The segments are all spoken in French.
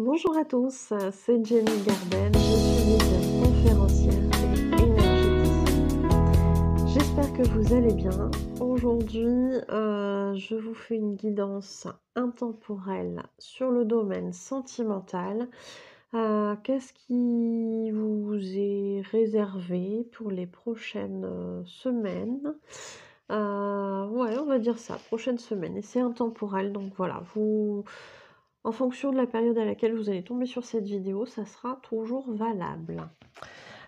Bonjour à tous, c'est Jenny Garden, je suis médium conférencière et énergéticienne. J'espère que vous allez bien. Aujourd'hui, je vous fais une guidance intemporelle sur le domaine sentimental. Qu'est-ce qui vous est réservé pour les prochaines semaines? Ouais, on va dire ça, prochaine semaine. Et c'est intemporel, donc voilà, en fonction de la période à laquelle vous allez tomber sur cette vidéo, ça sera toujours valable.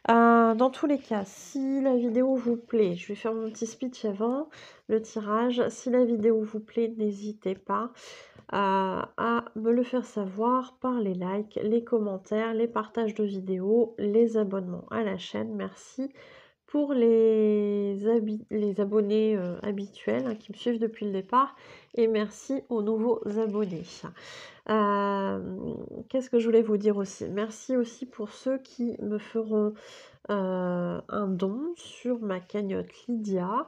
Dans tous les cas, si la vidéo vous plaît, je vais faire mon petit speech avant le tirage. Si la vidéo vous plaît, n'hésitez pas à me le faire savoir par les likes, les commentaires, les partages de vidéos, les abonnements à la chaîne. Merci pour les abonnés habituels qui me suivent depuis le départ et merci aux nouveaux abonnés. Qu'est-ce que je voulais vous dire aussi? Merci aussi pour ceux qui me feront un don sur ma cagnotte Lydia.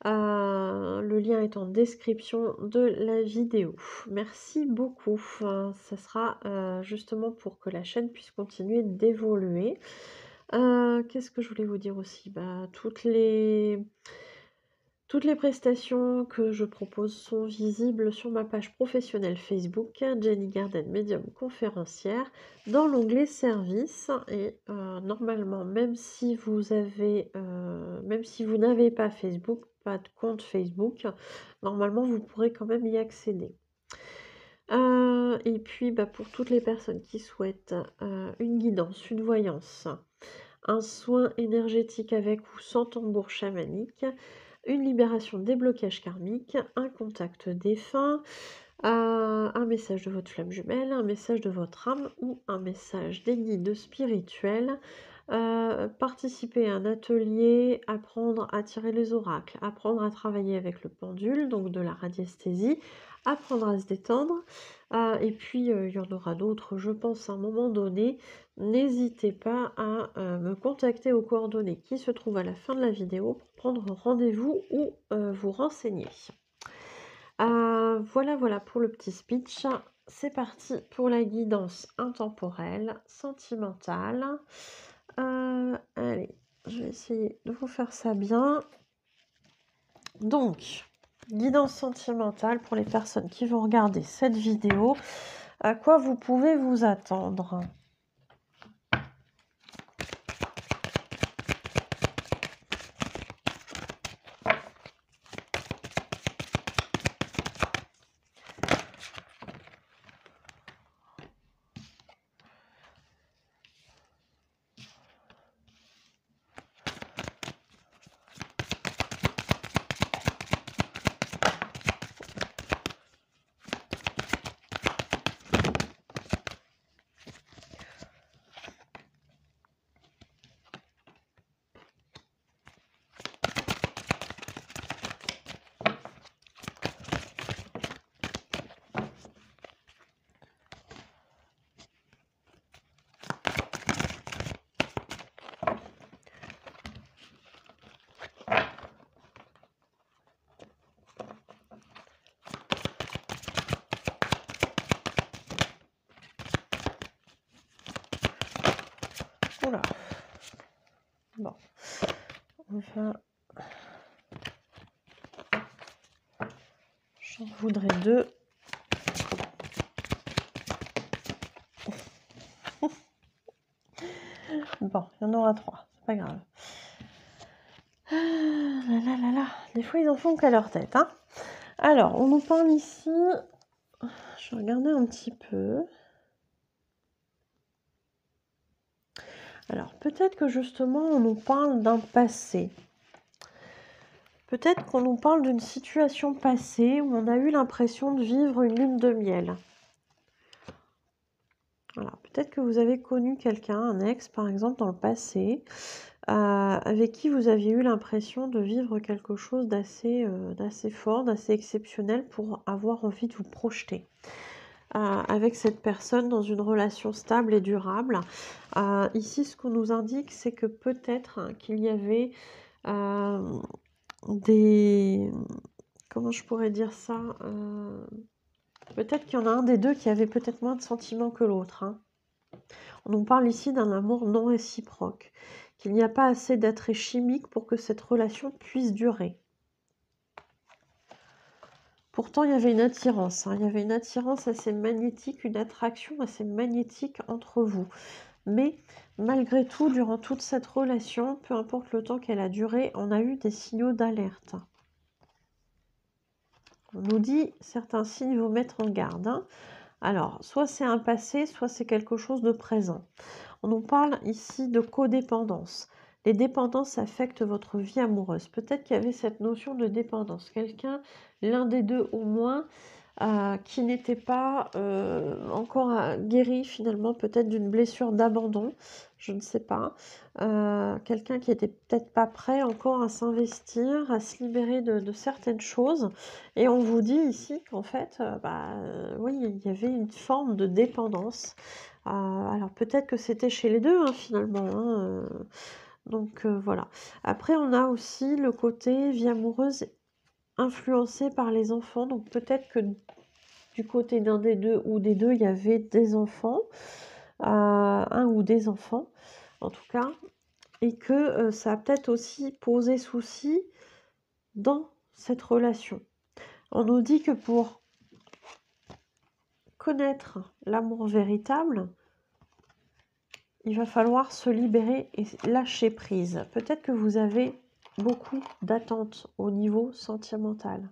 Le lien est en description de la vidéo. Merci beaucoup. Ça sera justement pour que la chaîne puisse continuer d'évoluer. Qu'est-ce que je voulais vous dire aussi? Toutes les prestations que je propose sont visibles sur ma page professionnelle Facebook, Jenny Garden Médium Conférencière, dans l'onglet Services. Et normalement, même si vous n'avez pas Facebook, pas de compte Facebook, normalement vous pourrez quand même y accéder. Et puis pour toutes les personnes qui souhaitent une guidance, une voyance, un soin énergétique avec ou sans tambour chamanique, une libération des blocages karmiques, un contact défunt, un message de votre flamme jumelle, un message de votre âme ou un message des guides spirituels, participer à un atelier, apprendre à tirer les oracles, apprendre à travailler avec le pendule, donc de la radiesthésie, apprendre à se détendre, et puis il y en aura d'autres, je pense, à un moment donné. N'hésitez pas à me contacter aux coordonnées qui se trouvent à la fin de la vidéo pour prendre rendez-vous ou vous renseigner. Voilà pour le petit speech. C'est parti pour la guidance intemporelle, sentimentale. Allez, je vais essayer de vous faire ça bien. Donc, guidance sentimentale pour les personnes qui vont regarder cette vidéo. À quoi vous pouvez vous attendre? Oula. Bon, enfin, j'en voudrais deux. Bon, il y en aura trois, c'est pas grave. Là. Des fois, ils en font qu'à leur tête, hein. Alors, on nous parle ici... Je vais regarder un petit peu. Alors, peut-être que justement, on nous parle d'un passé. Peut-être qu'on nous parle d'une situation passée où on a eu l'impression de vivre une lune de miel. Alors, peut-être que vous avez connu quelqu'un, un ex par exemple, dans le passé, avec qui vous aviez eu l'impression de vivre quelque chose d'assez fort, d'assez exceptionnel pour avoir envie de vous projeter avec cette personne dans une relation stable et durable. Ici, ce qu'on nous indique, c'est que peut-être qu'il y avait des... Comment je pourrais dire ça Peut-être qu'il y en a un des deux qui avait peut-être moins de sentiments que l'autre, hein. On nous parle ici d'un amour non réciproque, qu'il n'y a pas assez d'attrait chimique pour que cette relation puisse durer. Pourtant, il y avait une attirance, hein. Il y avait une attirance assez magnétique, une attraction assez magnétique entre vous. Mais malgré tout, durant toute cette relation, peu importe le temps qu'elle a duré, on a eu des signaux d'alerte. On nous dit certains signes vous mettre en garde, hein. Alors, soit c'est un passé, soit c'est quelque chose de présent. On nous parle ici de codépendance. Les dépendances affectent votre vie amoureuse. Peut-être qu'il y avait cette notion de dépendance. Quelqu'un, l'un des deux au moins, qui n'était pas encore guéri finalement, peut-être d'une blessure d'abandon, je ne sais pas. Quelqu'un qui était peut-être pas prêt encore à s'investir, à se libérer de certaines choses. Et on vous dit ici qu'en fait, oui, il y avait une forme de dépendance. Alors peut-être que c'était chez les deux, hein, finalement, hein, donc voilà. Après, on a aussi le côté vie amoureuse influencé par les enfants. Donc peut-être que du côté d'un des deux ou des deux, il y avait des enfants, un ou des enfants, en tout cas, et que ça a peut-être aussi posé souci dans cette relation. On nous dit que pour connaître l'amour véritable, il va falloir se libérer et lâcher prise. Peut-être que vous avez beaucoup d'attentes au niveau sentimental.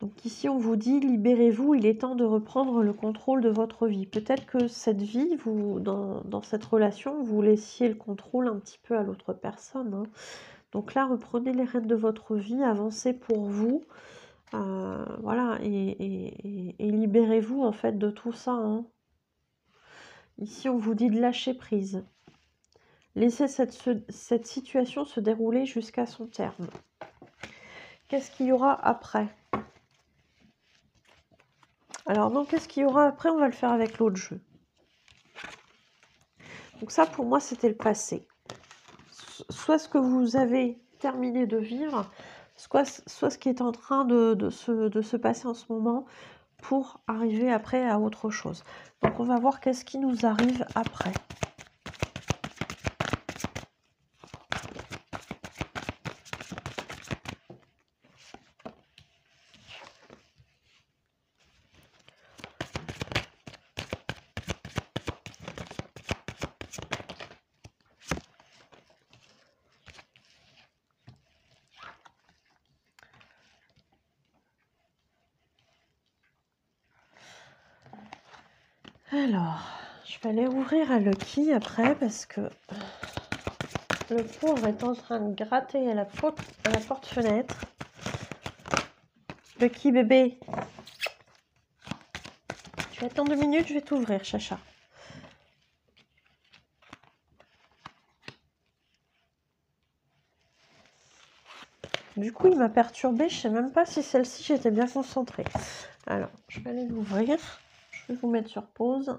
Donc ici, on vous dit, libérez-vous, il est temps de reprendre le contrôle de votre vie. Peut-être que cette vie, dans cette relation, vous laissiez le contrôle un petit peu à l'autre personne, hein. Donc là, reprenez les rênes de votre vie, avancez pour vous. Voilà, et libérez-vous en fait de tout ça, hein. Ici, on vous dit de lâcher prise. Laissez cette situation se dérouler jusqu'à son terme. Qu'est-ce qu'il y aura après? Alors non, qu'est-ce qu'il y aura après? On va le faire avec l'autre jeu. Donc ça, pour moi, c'était le passé. Soit ce que vous avez terminé de vivre, soit ce qui est en train de se passer en ce moment pour arriver après à autre chose. Donc on va voir qu'est-ce qui nous arrive après. Alors, je vais aller ouvrir à Lucky après parce que le pauvre est en train de gratter à la porte-fenêtre. Lucky bébé, tu attends 2 minutes, je vais t'ouvrir, Chacha. Du coup, il m'a perturbée, je ne sais même pas si celle-ci, j'étais bien concentrée. Alors, je vais aller l'ouvrir. Je vais vous mettre sur pause.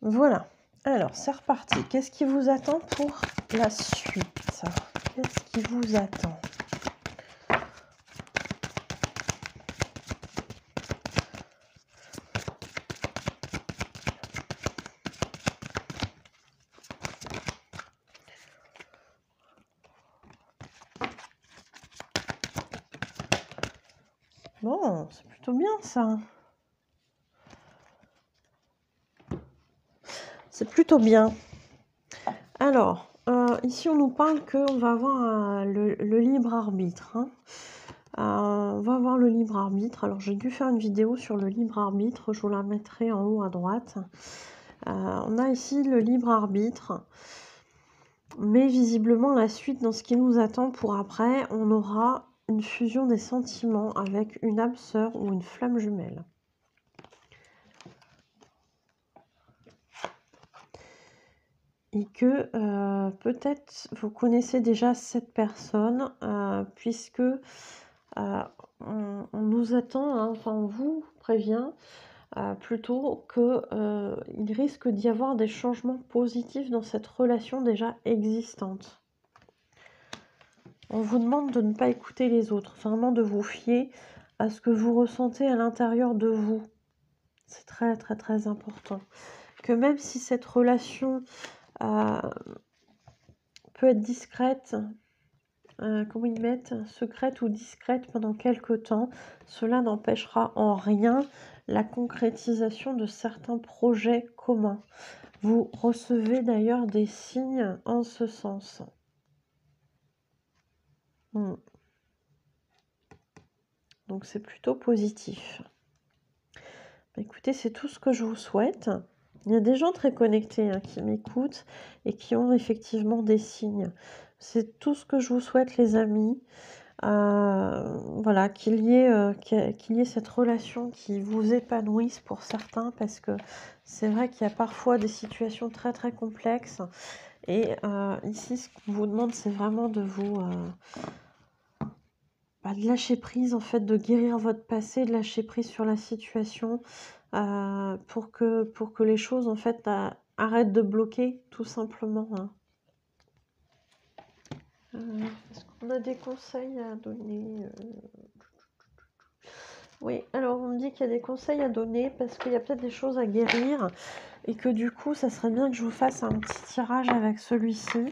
Voilà. Alors, c'est reparti. Qu'est-ce qui vous attend pour la suite? Qu'est-ce qui vous attend? Bon, c'est plutôt bien ça. C'est plutôt bien. Alors, ici on nous parle qu'on va avoir le libre arbitre, hein. On va avoir le libre arbitre. Alors j'ai dû faire une vidéo sur le libre arbitre, je vous la mettrai en haut à droite. On a ici le libre arbitre, mais visiblement la suite dans ce qui nous attend pour après, on aura une fusion des sentiments avec une âme sœur ou une flamme jumelle. Et que peut-être vous connaissez déjà cette personne, puisque on nous attend, hein, enfin on vous prévient plutôt qu'il risque d'y avoir des changements positifs dans cette relation déjà existante. On vous demande de ne pas écouter les autres, vraiment de vous fier à ce que vous ressentez à l'intérieur de vous. C'est très, très, très important. Que même si cette relation peut être discrète, comment ils mettent, secrète ou discrète pendant quelque temps, cela n'empêchera en rien la concrétisation de certains projets communs. Vous recevez d'ailleurs des signes en ce sens. Donc c'est plutôt positif. Écoutez, c'est tout ce que je vous souhaite. Il y a des gens très connectés qui m'écoutent et qui ont effectivement des signes. C'est tout ce que je vous souhaite, les amis. Voilà, qu'il y ait cette relation qui vous épanouisse pour certains, parce que c'est vrai qu'il y a parfois des situations très très complexes. Et ici, ce qu'on vous demande, c'est vraiment de vous... de lâcher prise, en fait, de guérir votre passé, de lâcher prise sur la situation pour que les choses, en fait, arrêtent de bloquer, tout simplement. Est-ce qu'on a des conseils à donner Oui, alors on me dit qu'il y a des conseils à donner parce qu'il y a peut-être des choses à guérir et que du coup, ça serait bien que je vous fasse un petit tirage avec celui-ci.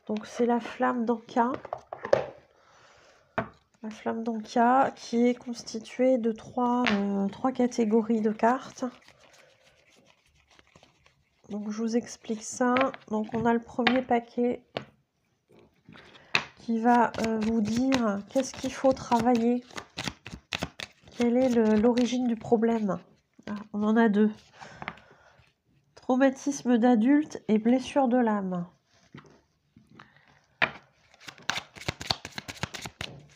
Donc, c'est la flamme d'Anka. La flamme d'Anka qui est constituée de trois catégories de cartes. Donc je vous explique ça. Donc on a le premier paquet qui va vous dire qu'est-ce qu'il faut travailler. Quelle est l'origine du problème. On en a deux. Traumatisme d'adulte et blessure de l'âme.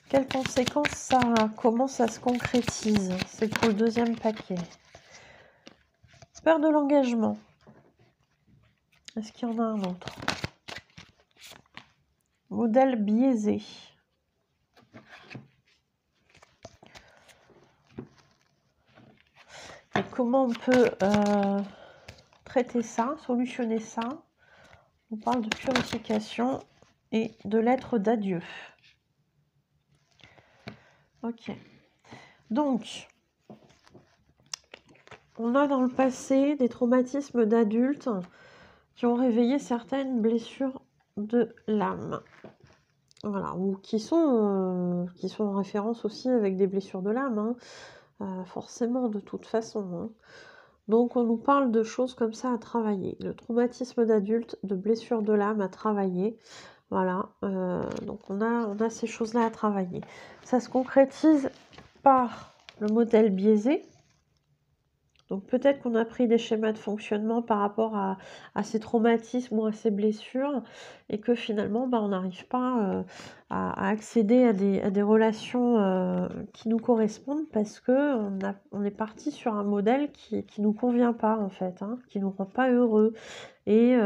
Quelles conséquences ça a? Comment ça se concrétise? C'est pour le deuxième paquet. Peur de l'engagement. Est-ce qu'il y en a un autre? Modèle biaisé. Et comment on peut traiter ça, solutionner ça? On parle de purification et de lettres d'adieu. Ok. Donc, on a dans le passé des traumatismes d'adultes qui ont réveillé certaines blessures de l'âme. Voilà, ou qui sont en référence aussi avec des blessures de l'âme, forcément, de toute façon. Donc, on nous parle de choses comme ça à travailler. Le traumatisme d'adulte, de blessures de l'âme à travailler. Voilà, donc on a ces choses-là à travailler. Ça se concrétise par le modèle biaisé. Donc peut-être qu'on a pris des schémas de fonctionnement par rapport à ces traumatismes ou à ces blessures et que finalement on n'arrive pas à accéder à des relations qui nous correspondent parce qu'on est parti sur un modèle qui ne nous convient pas en fait, qui ne nous rend pas heureux. Et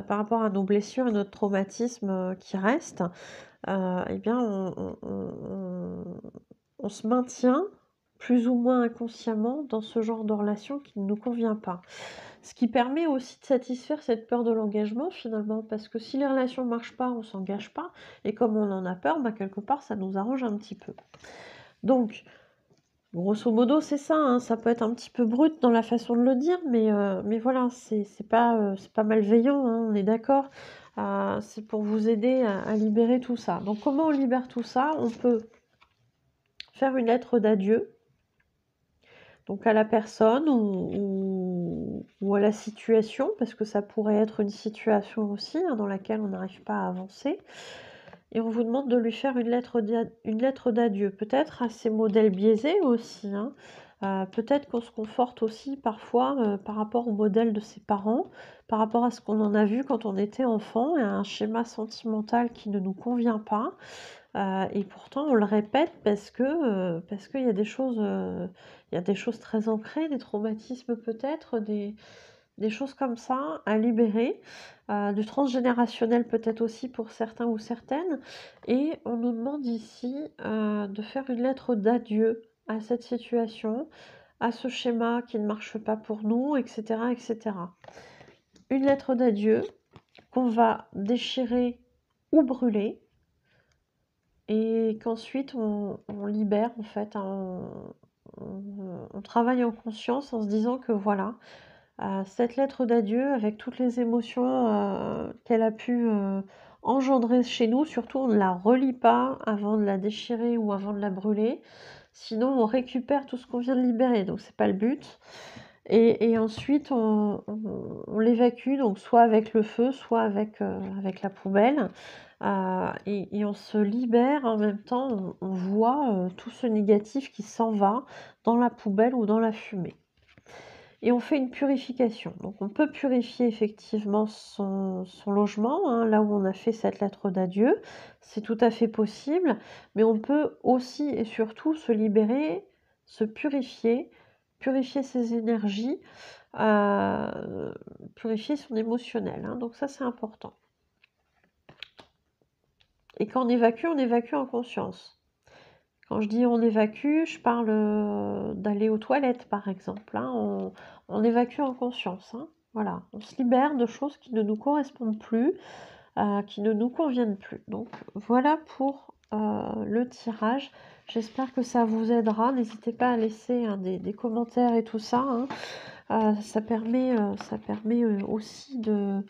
par rapport à nos blessures et notre traumatisme qui reste, eh bien on se maintient plus ou moins inconsciemment dans ce genre de relation qui ne nous convient pas. Ce qui permet aussi de satisfaire cette peur de l'engagement finalement, parce que si les relations ne marchent pas, on ne s'engage pas, et comme on en a peur, quelque part ça nous arrange un petit peu. Donc, grosso modo c'est ça, ça peut être un petit peu brut dans la façon de le dire, mais voilà, c'est pas malveillant, on est d'accord, c'est pour vous aider à libérer tout ça. Donc comment on libère tout ça? On peut faire une lettre d'adieu, donc à la personne ou à la situation, parce que ça pourrait être une situation aussi dans laquelle on n'arrive pas à avancer. Et on vous demande de lui faire une lettre d'adieu, peut-être à ces modèles biaisés aussi. Peut-être qu'on se conforte aussi parfois par rapport au modèle de ses parents, par rapport à ce qu'on en a vu quand on était enfant, et à un schéma sentimental qui ne nous convient pas. Et pourtant on le répète parce qu'il y a des choses très ancrées, des traumatismes peut-être, des choses comme ça à libérer, du transgénérationnel peut-être aussi pour certains ou certaines. Et on nous demande ici de faire une lettre d'adieu à cette situation, à ce schéma qui ne marche pas pour nous, etc., etc. Une lettre d'adieu qu'on va déchirer ou brûler, et qu'ensuite on libère en fait, hein, on travaille en conscience en se disant que voilà, cette lettre d'adieu avec toutes les émotions, qu'elle a pu, engendrer chez nous, surtout on ne la relie pas avant de la déchirer ou avant de la brûler, sinon on récupère tout ce qu'on vient de libérer, donc c'est pas le but. Et ensuite on l'évacue, donc soit avec le feu, soit avec la poubelle, et on se libère en même temps, on voit, tout ce négatif qui s'en va dans la poubelle ou dans la fumée. Et on fait une purification. Donc on peut purifier effectivement son logement, hein, là où on a fait cette lettre d'adieu, c'est tout à fait possible, mais on peut aussi et surtout se libérer, se purifier, purifier ses énergies, purifier son émotionnel, hein, donc ça c'est important. Et quand on évacue en conscience. Quand je dis on évacue, je parle d'aller aux toilettes par exemple, hein, on évacue en conscience, hein, voilà. On se libère de choses qui ne nous correspondent plus, qui ne nous conviennent plus. Donc voilà pour le tirage. J'espère que ça vous aidera. N'hésitez pas à laisser hein, des commentaires et tout ça, hein. Ça permet aussi de...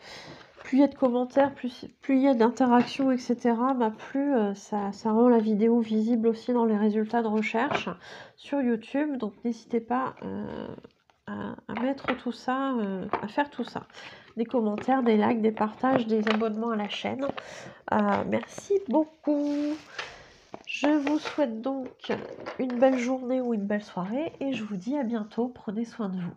Plus il y a de commentaires, plus il y a d'interactions, etc., bah, plus ça rend la vidéo visible aussi dans les résultats de recherche sur YouTube. Donc n'hésitez pas à mettre tout ça, à faire tout ça. Des commentaires, des likes, des partages, des abonnements à la chaîne. Merci beaucoup. Je vous souhaite donc une belle journée ou une belle soirée et je vous dis à bientôt. Prenez soin de vous.